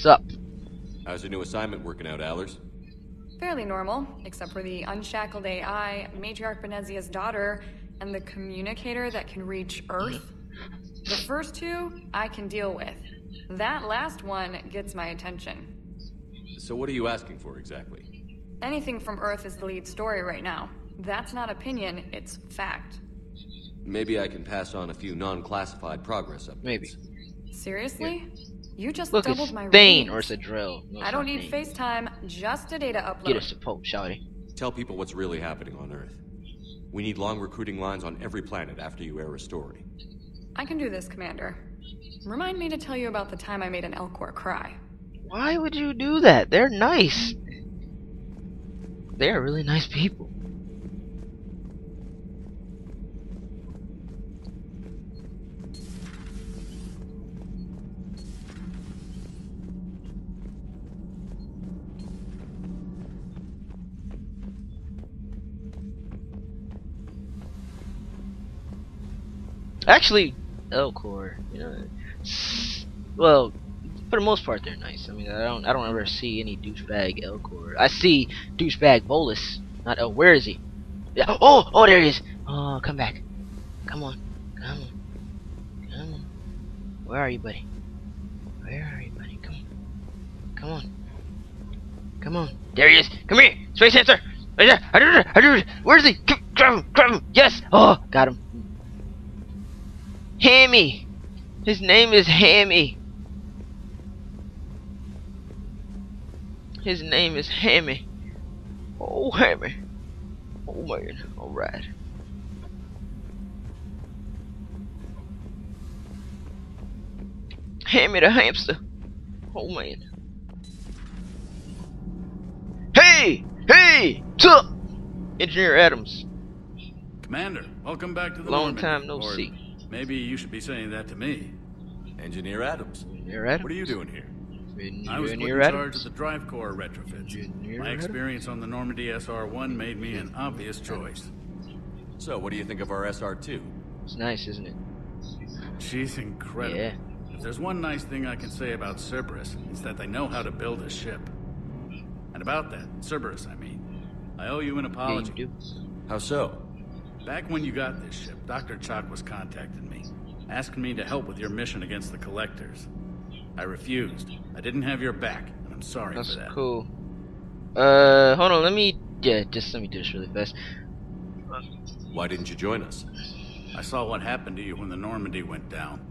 Sup? How's your new assignment working out, Allers? Fairly normal, except for the unshackled AI, Matriarch Benezia's daughter, and the communicator that can reach Earth. The first two, I can deal with. That last one gets my attention. So what are you asking for exactly? Anything from Earth is the lead story right now. That's not opinion, it's fact. Maybe I can pass on a few non-classified progress updates. Maybe. Seriously? You just Look, doubled it's my Thane, ratings. or it's a drill. No, I don't need FaceTime, just a data upload. Get us a poke, shawty. Tell people what's really happening on Earth. We need long recruiting lines on every planet after you air a story. I can do this, Commander. Remind me to tell you about the time I made an Elcor cry. Why would you do that? They're nice. They're really nice people. Actually, Elcor, you know, well, for the most part, they're nice. I mean, I don't ever see any douchebag Elcor. I see douchebag Bolus. Not where is he? Yeah. Oh, there he is. Oh, come back. Come on. Where are you, buddy? Come on. There he is. Come here, space hamster. Where is he? Grab him. Yes. Oh, got him. Hammy. His name is Hammy. Oh, Hammy. Oh, man. Alright. Hammy the hamster. Oh, man. Hey! What's up? Engineer Adams. Commander, welcome back to the Long Normandy. time no Or see. maybe you should be saying that to me. Engineer Adams. Engineer Adams? What are you doing here? I was put in charge of the drive core retrofits. My experience on the Normandy SR-1 made me an obvious choice. So, what do you think of our SR-2? It's nice, isn't it? She's incredible. Yeah. If there's one nice thing I can say about Cerberus, it's that they know how to build a ship. And about that, Cerberus, I mean, I owe you an apology. Yeah, you do. How so? Back when you got this ship, Dr. Chalk was contacting me, asking me to help with your mission against the Collectors. I refused. I didn't have your back, and I'm sorry That's for that. cool. Hold on, let me do this really fast. Why didn't you join us? I saw what happened to you when the Normandy went down.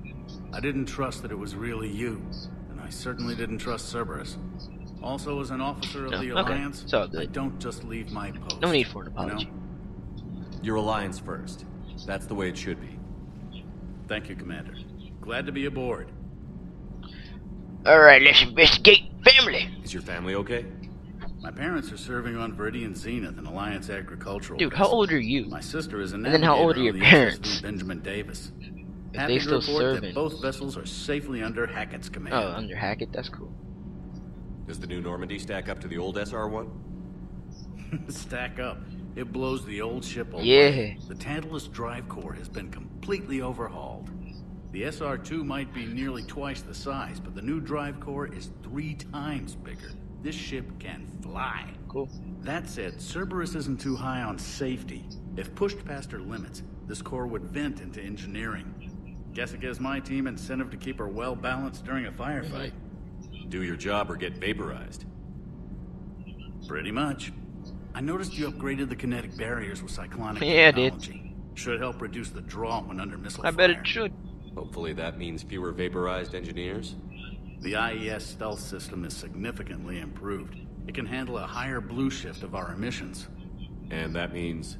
I didn't trust that it was really you, and I certainly didn't trust Cerberus. Also, as an officer of the Alliance, it's all good. I don't just leave my post. No need for an apology. You know? Your Alliance first. That's the way it should be. Thank you, Commander. Glad to be aboard. Alright, let's investigate family. Is your family okay? My parents are serving on Viridian Zenith, an Alliance agricultural Dude, vessel. how old are you? My sister is a And then how old are navigator your on the parents? SS Benjamin Davis. If Happy they to still report serving. that both vessels are safely under Hackett's command. Oh, under Hackett, that's cool. Does the new Normandy stack up to the old SR-1? Stack up. It blows the old ship away. Yeah. The Tantalus drive core has been completely overhauled. The SR-2 might be nearly twice the size, but the new drive core is 3 times bigger. This ship can fly. Cool. That said, Cerberus isn't too high on safety. If pushed past her limits, this core would vent into engineering. Guess it gives my team incentive to keep her well balanced during a firefight. Do your job or get vaporized. Pretty much. I noticed you upgraded the kinetic barriers with cyclonic Yeah, I did. technology. Should help reduce the draw when under missile I fire. bet it should. Hopefully that means fewer vaporized engineers. The IES stealth system is significantly improved. It can handle a higher blue shift of our emissions. And that means...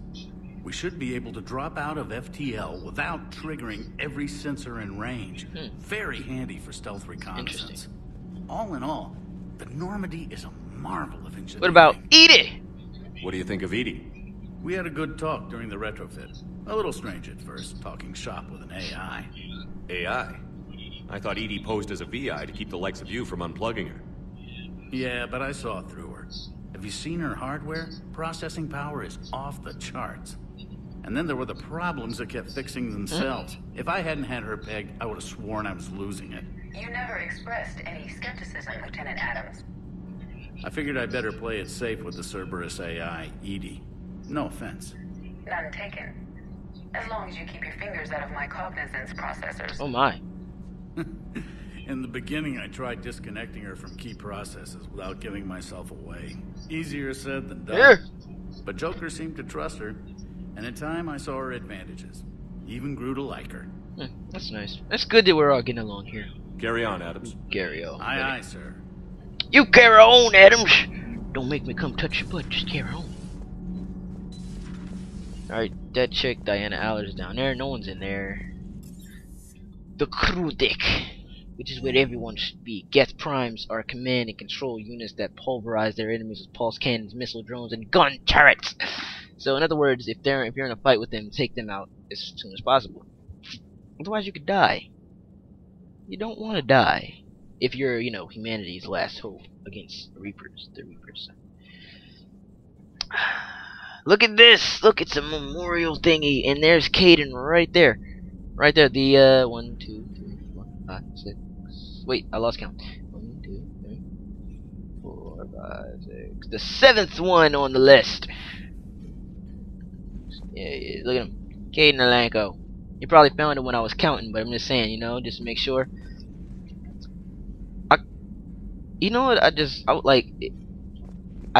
We should be able to drop out of FTL without triggering every sensor in range. Very handy for stealth reconnaissance. All in all, the Normandy is a marvel of engineering. What about Edie? What do you think of Edie? We had a good talk during the retrofit. A little strange at first, talking shop with an AI. AI? I thought Edie posed as a VI to keep the likes of you from unplugging her. Yeah, but I saw through her. Have you seen her hardware? Processing power is off the charts. And then there were the problems that kept fixing themselves. If I hadn't had her pegged, I would have sworn I was losing it. You never expressed any skepticism, Lieutenant Adams. I figured I'd better play it safe with the Cerberus AI, Edie. No offense. None taken. As long as you keep your fingers out of my cognizance processors. Oh my. In the beginning, I tried disconnecting her from key processes without giving myself away. Easier said than done. Here. But Joker seemed to trust her, and in time I saw her advantages. Even grew to like her. That's nice. That's good that we're all getting along here. Carry on, Adams. Carry on. Aye, aye, sir. You carry on, Adams. Don't make me come touch your butt. Just carry on. Alright, that chick, Diana Allers, down there. No one's in there. The crew deck, which is where everyone should be. Geth Primes are command and control units that pulverize their enemies with pulse cannons, missile drones, and gun turrets. So, in other words, if you're in a fight with them, take them out as soon as possible. Otherwise, you could die. You don't want to die if you're, you know, humanity's last hope against the Reapers. Look at this! Look, it's a memorial thingy, and there's Caden right there. Right there, the, 1, 2, 3, 4, 5, 6. Wait, I lost count. 1, 2, 3, 4, 5, 6. The 7th one on the list. Yeah, look at him. Caden Alanko. You probably found it when I was counting, but I'm just saying, you know, just to make sure. You know what, I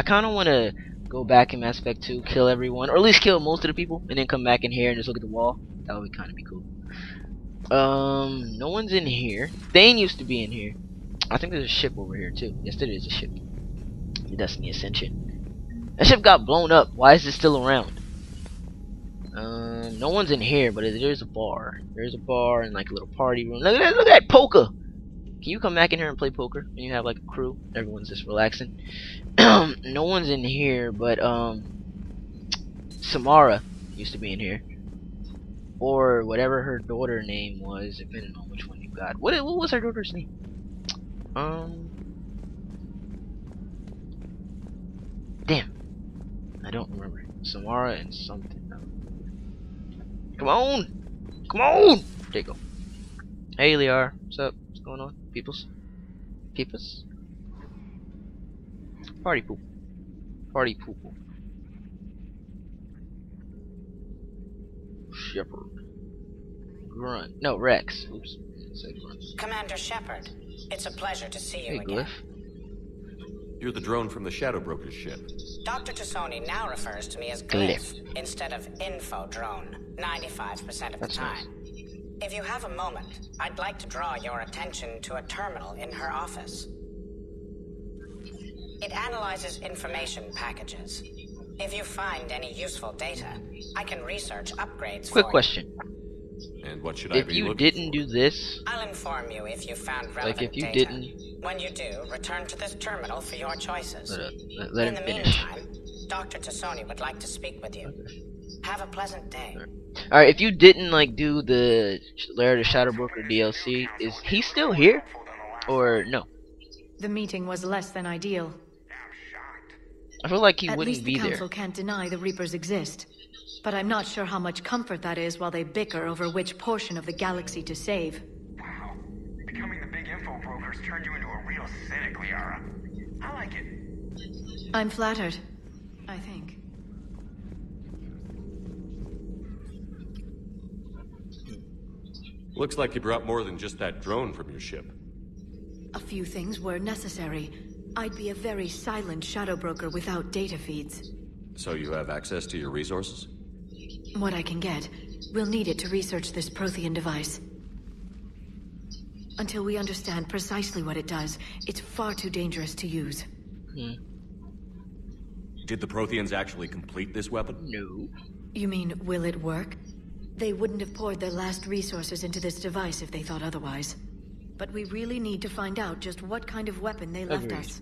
kind of want to go back in Mass Effect 2, kill everyone, or at least kill most of the people, and then come back in here and just look at the wall. That would kind of be cool. No one's in here. Thane used to be in here. I think there's a ship over here too. Yes, there is a ship. The Destiny Ascension. That ship got blown up. Why is it still around? No one's in here, but there's a bar. There's a bar and like a little party room. Look at that! Look at that poker. Can you come back in here and play poker when you have like a crew? Everyone's just relaxing. No one's in here, but Samara used to be in here, or whatever her daughter name was, depending on which one you got. What was her daughter's name? Damn, I don't remember. Samara and something. Come on, come on. There you go. Hey, Liar, what's up? What's going on, peoples? Peoples? Party poop. Party poop. Shepard. Grunt. No, Rex. Oops. Say Grunt. Commander Shepard, it's a pleasure to see you Hey, again. Glyph. You're the drone from the Shadow Broker's ship. Dr. Tassoni now refers to me as Glyph instead of Info Drone, 95% of the That's time. If you have a moment, I'd like to draw your attention to a terminal in her office. It analyzes information packages. If you find any useful data, I can research upgrades Quick for question. And what should I If be you looking didn't for? do this, I'll inform you if you found relevant like if you data. didn't, When you do, return to this terminal for your choices. let In him the finish. meantime, Dr. Tassoni would like to speak with you. Have a pleasant day. Alright, if you didn't like do the Lair of the Shadow Broker DLC, is he still here? Or no? The meeting was less than ideal. I feel like he At wouldn't least be the there. Council can't deny the Reapers exist. But I'm not sure how much comfort that is while they bicker over which portion of the galaxy to save. Wow. Becoming the big info brokers turned you into a real cynic, Liara. I like it. I'm flattered, I think. Looks like you brought more than just that drone from your ship. A few things were necessary. I'd be a very silent shadow broker without data feeds. So you have access to your resources? What I can get. We'll need it to research this Prothean device. Until we understand precisely what it does, it's far too dangerous to use. Did the Protheans actually complete this weapon? No. You mean, will it work? They wouldn't have poured their last resources into this device if they thought otherwise. But we really need to find out just what kind of weapon they left Agreed. us.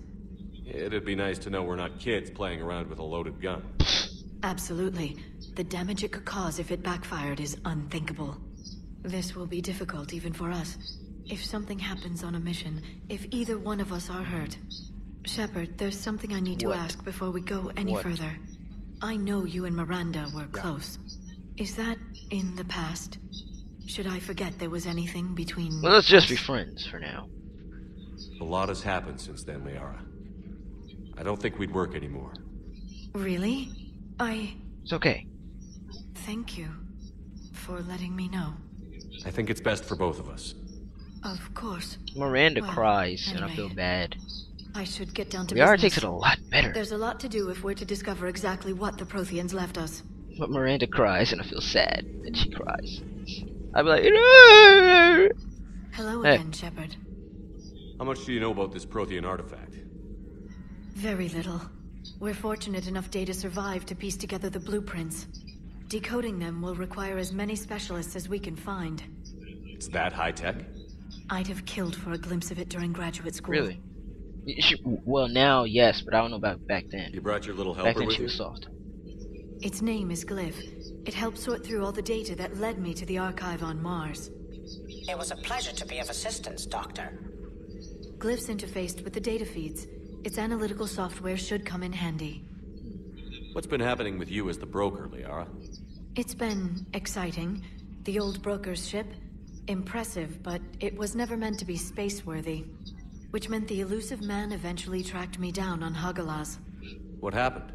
It'd be nice to know we're not kids playing around with a loaded gun. Absolutely. The damage it could cause if it backfired is unthinkable. This will be difficult even for us. If something happens on a mission, if either one of us are hurt. Shepard, there's something I need to What? ask before we go any What? further. I know you and Miranda were close. Is that in the past? Should I forget there was anything between... Well, let's just be us? friends for now. A lot has happened since then, Liara. I don't think we'd work anymore. Really? It's okay. Thank you for letting me know. I think it's best for both of us. Of course. Miranda Well, cries, and I anyway. feel bad. I should get down to Liara business. takes it a lot better. There's a lot to do if we're to discover exactly what the Protheans left us. But Miranda cries, and I feel sad that she cries. I'd be like, no! Hello Hey. again, Shepard. How much do you know about this Prothean artifact? Very little. We're fortunate enough Data survived to piece together the blueprints. Decoding them will require as many specialists as we can find. It's that high-tech? I'd have killed for a glimpse of it during graduate school. Really? Well, now, yes, but I don't know about back then. You brought your little Back helper then with she you? was soft. Its name is Glyph. It helped sort through all the data that led me to the archive on Mars. It was a pleasure to be of assistance, Doctor. Glyph's interfaced with the data feeds. Its analytical software should come in handy. What's been happening with you as the broker, Liara? It's been exciting. The old broker's ship, impressive, but it was never meant to be space-worthy. Which meant the elusive man eventually tracked me down on Hagalaz. What happened?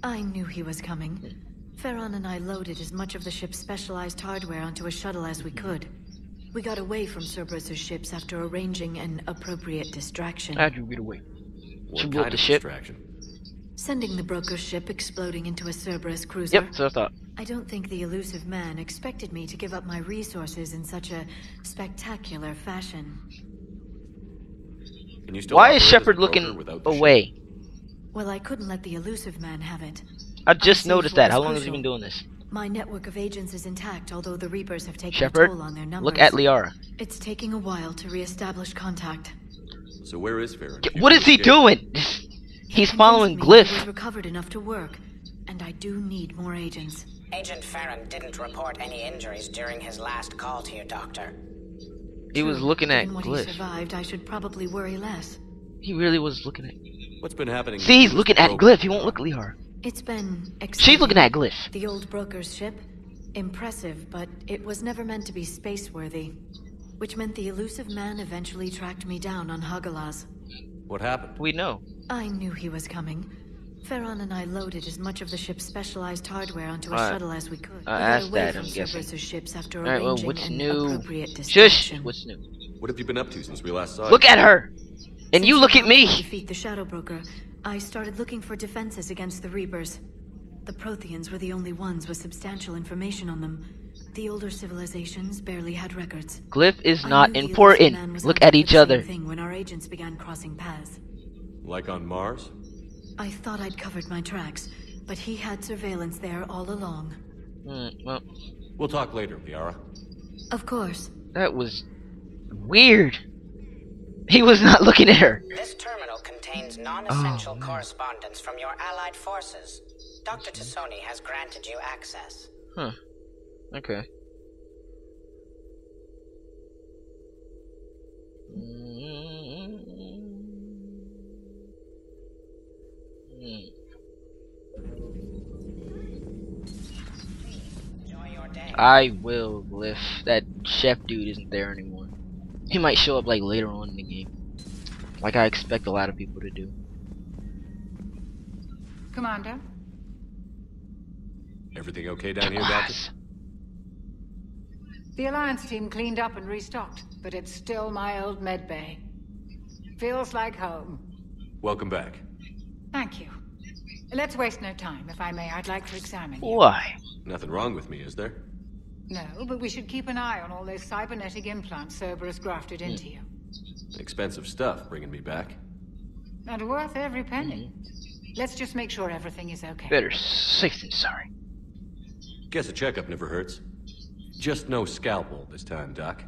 I knew he was coming. Farron and I loaded as much of the ship's specialized hardware onto a shuttle as we could. We got away from Cerberus' ships after arranging an appropriate distraction. How'd you get away? What She blew up kind the of ship? distraction? Sending the broker's ship exploding into a Cerberus cruiser. Yep, so I thought. I don't think the elusive man expected me to give up my resources in such a spectacular fashion. Can you still Why is operate as a Shepard broker looking without the ship? away? Well, I couldn't let the elusive man have it. I just Our noticed safe that. was How long has he crucial. been doing this? My network of agents is intact, although the Reapers have taken a Shepard, toll on their numbers. look at Liara. It's taking a while to reestablish contact. So where is Farron? What is he doing? He's following Convinced me he was Glyph. recovered enough to work, and I do need more agents. Agent Farron didn't report any injuries during his last call to you, Doctor. He was looking at Given what he Glyph. survived, I should probably worry less. He really was looking at. What's been happening? See, he's with looking the at broker, Glyph. He won't Liara? look at Liara. It's been exciting. She's looking at Glyph. The old broker's ship, impressive, but it was never meant to be space-worthy. Which meant the elusive man eventually tracked me down on Hagalaz. What happened? We know. I knew he was coming. Farron and I loaded as much of the ship's specialized hardware onto a Alright. shuttle as we could. I We got asked away that, from I'm guessing. Cerberus' ships after Alright, well, arranging what's an new? appropriate Shush! distraction. What's new? What have you been up to since we last saw Look you? at her! And Since you look we at me! helped defeat the Shadow Broker, I started looking for defenses against the Reapers. The Protheans were the only ones with substantial information on them. The older civilizations barely had records. Glyph is I not knew the elusive man important. was Look out at for each the same other. thing when our agents began crossing paths. Like on Mars? I thought I'd covered my tracks, but he had surveillance there all along. Well, We'll talk later, Liara. Of course. that was weird. He was not looking at her. This terminal contains non-essential Oh, man. correspondence from your allied forces. Dr. Tassoni has granted you access. Huh. Okay. Enjoy your day. I will, Glyph. That chef dude isn't there anymore. He might show up like later on in the game. Like I expect a lot of people to do. Commander? Everything okay down here, Doctor? Class. The Alliance team cleaned up and restocked, but it's still my old med bay. Feels like home. Welcome back. Thank you. Let's waste no time. If I may, I'd like to examine you. Why? Nothing wrong with me, is there? No, but we should keep an eye on all those cybernetic implants Cerberus grafted into you. Expensive stuff bringing me back. And worth every penny. Let's just make sure everything is okay. Better safe than sorry. Guess a checkup never hurts. Just no scalpel this time, Doc.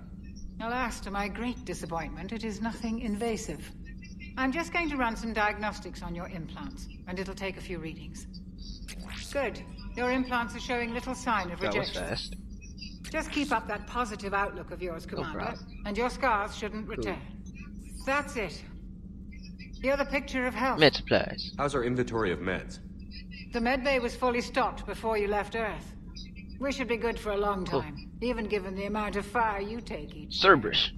Alas, to my great disappointment, it is nothing invasive. I'm just going to run some diagnostics on your implants, and it'll take a few readings. Good. Your implants are showing little sign of That was rejection. fast. Just keep up that positive outlook of yours, Commander, problem. and your scars shouldn't return. That's it. You're the picture of health. Med supplies. How's our inventory of meds? The medbay was fully stocked before you left Earth. We should be good for a long time, even given the amount of fire you take each day. Cerberus.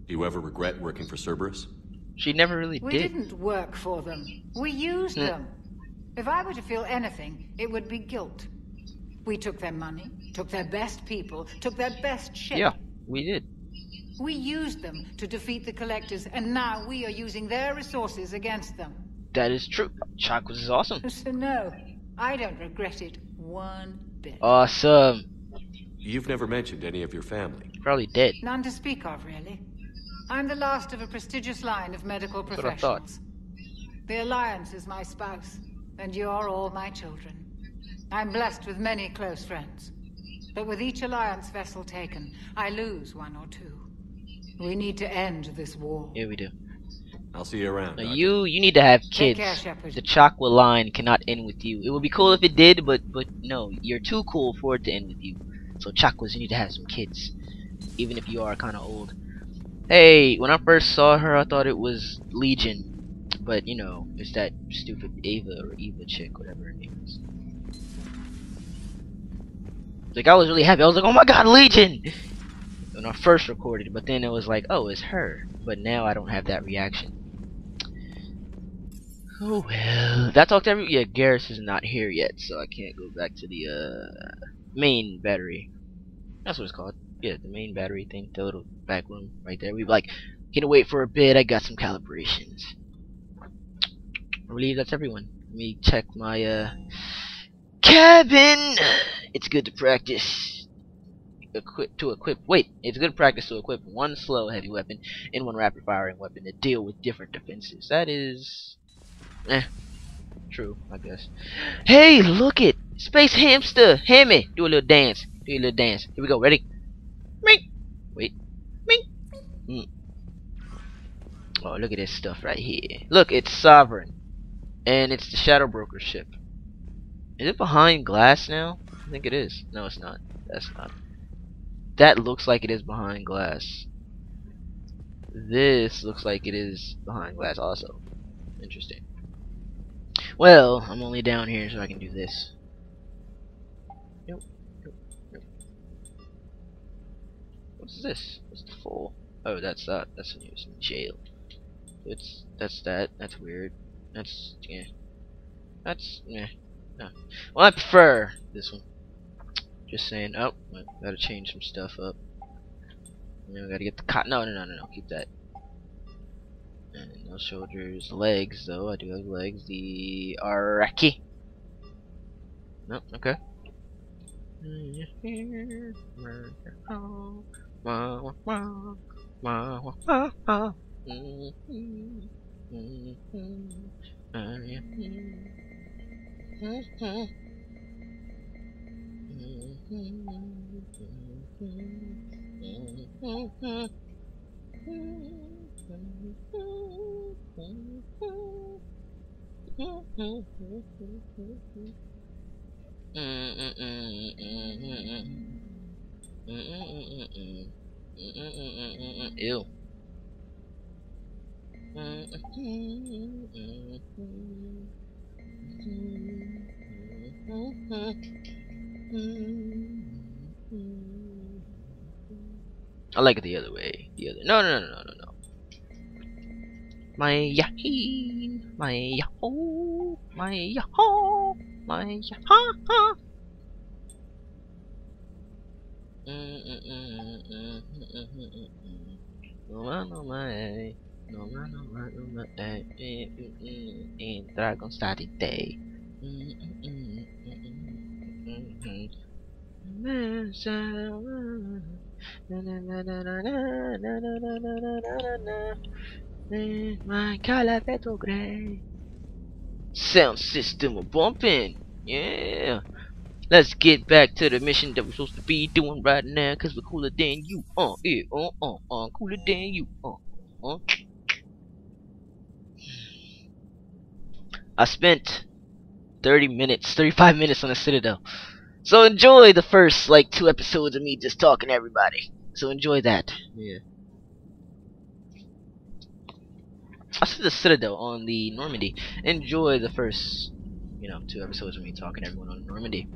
Do you ever regret working for Cerberus? She never really We did. didn't work for them. We used them. If I were to feel anything, it would be guilt. We took their money, took their best people, took their best ship. Yeah, we did. We used them to defeat the Collectors, and now we are using their resources against them. That is true. Chakwas is awesome. So no, I don't regret it one bit. Awesome. You've never mentioned any of your family. Probably dead. None to speak of, really. I'm the last of a prestigious line of medical That's what I thought. professionals. The Alliance is my spouse, and you're all my children. I'm blessed with many close friends. But with each Alliance vessel taken, I lose one or two. We need to end this war. Yeah, we do. I'll see you around. Now, Doctor. you need to have Take kids. care, Shepard. The Chakwa line cannot end with you. It would be cool if it did, but no, you're too cool for it to end with you. So Chakwas, you need to have some kids, even if you are kind of old. Hey, when I first saw her, I thought it was Legion, but you know, it's that stupid Ava or Eva chick, whatever her name is. Like, I was really happy. I was like, oh my god, Legion! When I first recorded, but then it was like, oh, it's her. But now I don't have that reaction. Oh well. Did I talk to everyone? Yeah, Garrus is not here yet, so I can't go back to the main battery. That's what it's called. Yeah, the main battery thing, the little back room right there. We like, gonna wait for a bit. I got some calibrations. I believe that's everyone. Let me check my cabin. It's good to practice. Wait, it's good practice to equip one slow heavy weapon and one rapid firing weapon to deal with different defenses. That is true, I guess. Hey, look it! Space hamster! Hammy! Do a little dance. Do a little dance. Here we go, ready? Mink! Wait. Mink! Oh, look at this stuff right here. Look, it's Sovereign. And it's the Shadow Broker ship. Is it behind glass now? I think it is. No, it's not. That's not. That looks like it is behind glass. This looks like it is behind glass also. Interesting. Well, I'm only down here so I can do this. Nope. What's this? What's the full? Oh, that's that. That's when he was in jail. That's that. That's weird. That's yeah. That's yeah. No. Well, I prefer this one. Just saying. Oh, gotta change some stuff up. And then we gotta get the cotton. No. Keep that. And no shoulders, legs though. I do have legs. The Araki. No, okay. Ew. I like it the other way. No. My yahin, my yahoo, my yahoo, my yaha. Dragon Static Day. My Calaveto Gray. Sound system bumping. Yeah. Let's get back to the mission that we're supposed to be doing right now, cause we're cooler than you. Cooler than you. I spent 35 minutes on the Citadel. So enjoy the first like 2 episodes of me just talking to everybody. So enjoy that. Yeah. I said the Citadel on the Normandy. Enjoy the first, 2 episodes of me talking to everyone on Normandy.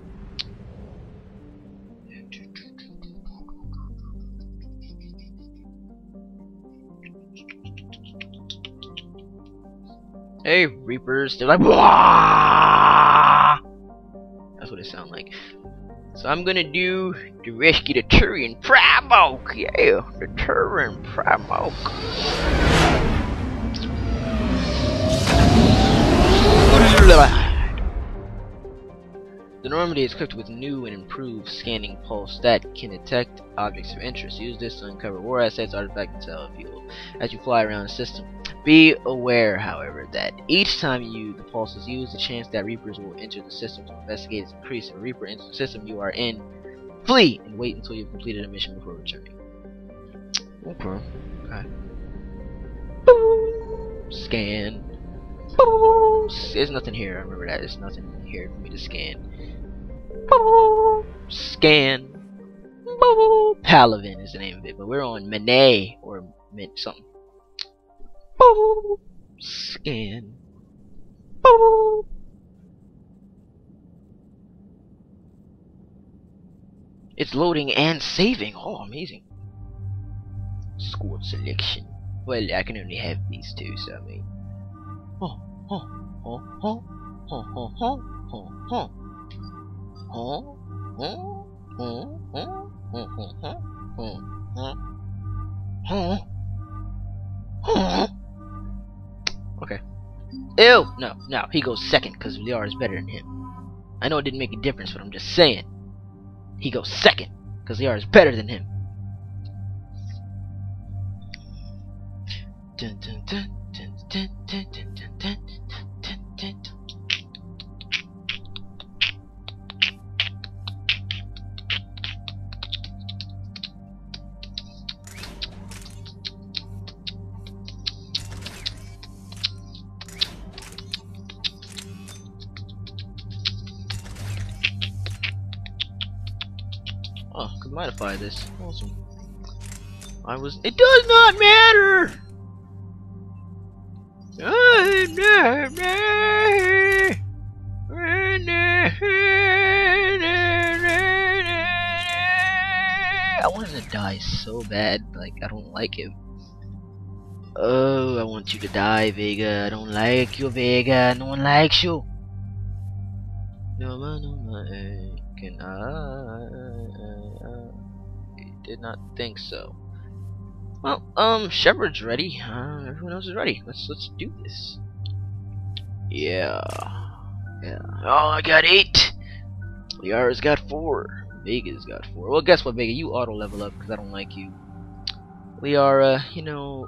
Hey, Reapers. They're like, "Wah!" That's what it sounds like. So I'm gonna do the rescue the Turian Primoke. Yeah, the Turian Primoke. The Normandy is equipped with new and improved scanning pulse that can detect objects of interest. Use this to uncover war assets, artifacts, and fuel as you fly around the system. Be aware, however, that each time the pulse is used, the chance that Reapers will enter the system to investigate is increased. If a Reaper enters the system you are in, flee and wait until you've completed a mission before returning. Okay. Scan. There's nothing here. I remember that. There's nothing here for me to scan. Scan. Palavin is the name of it, but we're on Manet or something. Scan. It's loading and saving. Oh, amazing. Squad selection. Well, I can only have these two, so I mean. Okay. Ew! No, he goes second because Liara is better than him. I know it didn't make a difference, but I'm just saying. He goes second because Liara is better than him. Dun, dun, dun, dun, dun, dun, dun, dun, dun, dun, dun. Oh, could modify this. Awesome. It does not matter! I want him to die so bad, like I don't like him. Oh, I want you to die, Vega. I don't like you, Vega. No one likes you. No, can I did not think so. Well, Shepard's ready. Everyone else is ready. Let's do this. Yeah. Oh, I got 8. Liara's got 4. Vega's got 4. Well, guess what, Vega? You auto level up because I don't like you. Liara, you know.